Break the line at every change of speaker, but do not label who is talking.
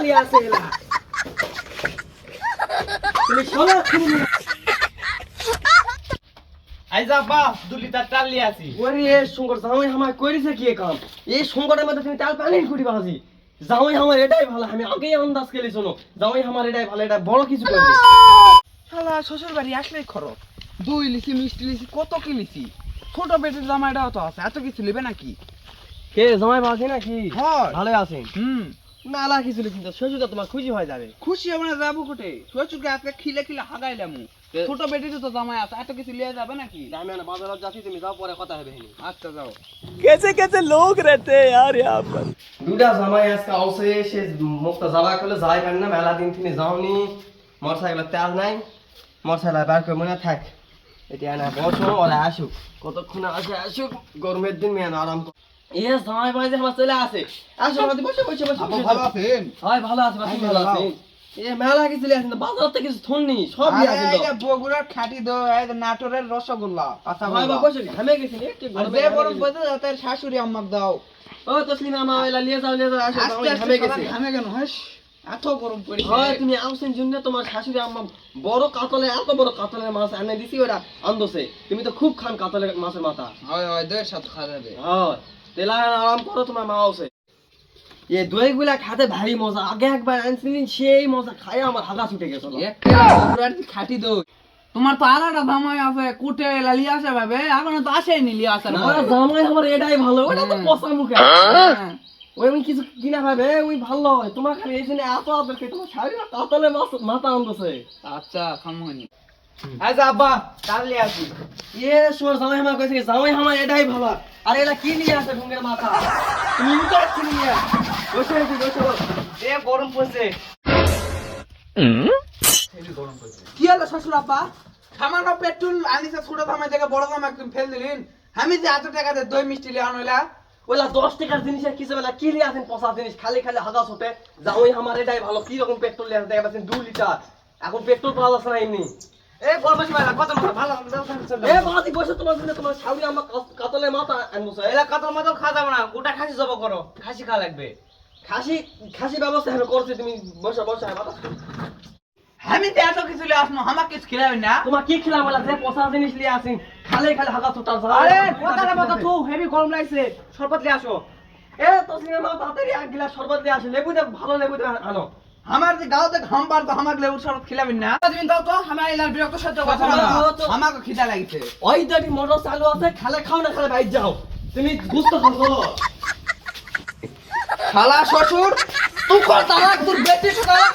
লিয়ে আসে এলা তুমি সোনা খুনি
আইজা বা 2 লিটার টাল লিয়ে আসি
ওরে এ সংকট জামাই আমার কইরিছে কি কাম এই সংকটের মধ্যে তুমি তাল পানি কুড়ি বাজি জামাই আমার এটাই ভালো আমি আগেই আন্দাজ কেলি শোনো জামাই আমার এটাই ভালো এটা বড় কিছু করবে
শালা শ্বশুর বাড়ি আসলেই খরচ 2 লিচি মিষ্টি লিচি কত কি লিচি ছোট পেটের জামাইটাও তো আছে এত কিছু নেবে নাকি
কে জামাই বাজি নাকি
হয়
ভালো আছেন মেলা কিছু লিখি তো শ্বশুরটা তোমার খুশি হয়ে যাবে
খুশি হবে না যাবো কোটে শ্বশুরকে আজকে খিলে খিলে হাগাইলাম ছোট পেটের তো জামাই আছে এত কিছু লিয়ে যাবে নাকি
আমি না বাজারে যাচ্ছি তুমি যাও পরে কথা হবে হেনি
আচ্ছা যাও
कैसे कैसे लोग रहते हैं यार यहाँ पर
দুটা জামাই আজকে আউসে সে মুক্ত জ্বালা করলে যাই পারেন না মেলা দিন তিনি যাওনি মোটরসাইকেল তেল নাই মোটরসাইকেল বার করে মনে থাক এটা না বসো ওরা আসুক কতক্ষণ আসে আসুক গরমের দিন মেয়ে আরাম কর এ জামাই বাজে আমার চলে আসে আসো আমাদের বসে বসে বসে
ভালো আছেন
হয় ভালো আছে বাকি ভালো আছে এ মেলা কি চলে আসেন বাজার থেকে কিছু থননি সব নিয়ে আসেন তো
বগুড়ার খাঁটি দো এই নাটোরের রসগোল্লা কাঁচা
হয় বাবা বসে ঘামে গেছেন একটু গরমে
যে বরং বলতে তার শাশুড়ি আম্মাক দাও
ও তসলিমা মা ওইলা নিয়ে যাও আসো
আস্তে
ঘামে
আস্তে
গেছে
ঘামে কেন হাস এত গরম পড়েছে
হয় তুমি আউসেন জন্য তোমার শাশুড়ি আম্মা বড় কাতলে এত বড় কাতলের মাছ এনে দিছি ওরা আনদছে তুমি তো খুব খান কাতলের মাছের মাথা
হয় হয় দের সাথে খাবে
হয় তেলা আরাম করো তোমার মা আউসে এ দইগুলা খেতে ভারী মজা আগে একবার আনছিলেন সেই মজা খায় আমার হাগা ছুটে গেছিল
একটা বগুড়ার খাঁটি দো তোমার তো আলাদা জামাই আছে কুটে লালি আসে ভাবে এখন তো আসেনি লিয়া আসে না
জামাই আমার এটাই ভালো ওটা তো পচা মুখে ওই আমি কিছু কিনা ভাবে ওই ভালো হয় তোমার খালি এই জন্য এত আদর খেয়ে তোমার শাড়ি কাতলে মাছ মাথা আনতেছে
আচ্ছা খামোনি
আইজা আব্বা টাল লিয়ে আসি
এ সোর জামাই আমার কইছে জামাই আমার এটাই ভালো আর এটা কি নিয়ে আছে ঢুঙ্গের মাথা তুমি উঠে আসছি নিয়ে বসে আছি বসে
এ গরম পড়ছে
কি হলো শ্বশুর আব্বা সামান্য পেট্রোল আনিছে ছোট জামাই থেকে বড় জামাই তুমি ফেল দিলেন আমি যে এত টাকা দিয়ে দই মিষ্টি লিয়ে আনইলা
ওলা 10 টাকার জিনিসের কিছু বেলা কি নিয়ে আছেন পচা জিনিস খালি খালি হাগা ছোটে জামাই আমার এটাই ভালো কি রকম পেট্রোল নিয়ে দেখা পাচ্ছেন 2 লিটার এখন পেট্রোল পাওয়া যাচ্ছে না এমনি
এ গরমাসি ভাই কত ভালো
এ বাদি বসে তোমার জন্য তোমার শাড়ি আমার কাতলে মাথা আনবছে
এলা কত মতো খাওয়া যাবে না গোটা খাসি জব করো খাসি খাওয়া লাগবে
খাসি খাসি ব্যবস্থা এখন করছে তুমি বসে বসে বাবা
আমি যে এত কিছু লিয়ে আসনো আমাকে কিছু খিলাবেন না
তোমার কি খেলা বলা যে পচা জিনিস নিয়ে আসিন খালি খালি হাগা ছোটা
আরে কথাটা কথা তো হেভি গরম লাগছে শরবত লিয়ে আসো
এ তো সিনেমা তাড়াতাড়ি এক গ্লাস শরবত দিয়ে আসে লেবু দে ভালো লেবু দে আনো
আমার যে গাওতে ঘাম পার তো আমাকে লেবুর শরবত খিলাবেন না দিন দাও তো আমার এলার বিরক্ত সহ্য কথা না আমাকে খিদা লাগিছে
ওই দাঁড়ি মোটর চালু আছে খালে খাও না খালে বাইর যাও তুমি বুঝতে পারছো
শালা শ্বশুর তুই কর তালাক তোর বেটি তালাক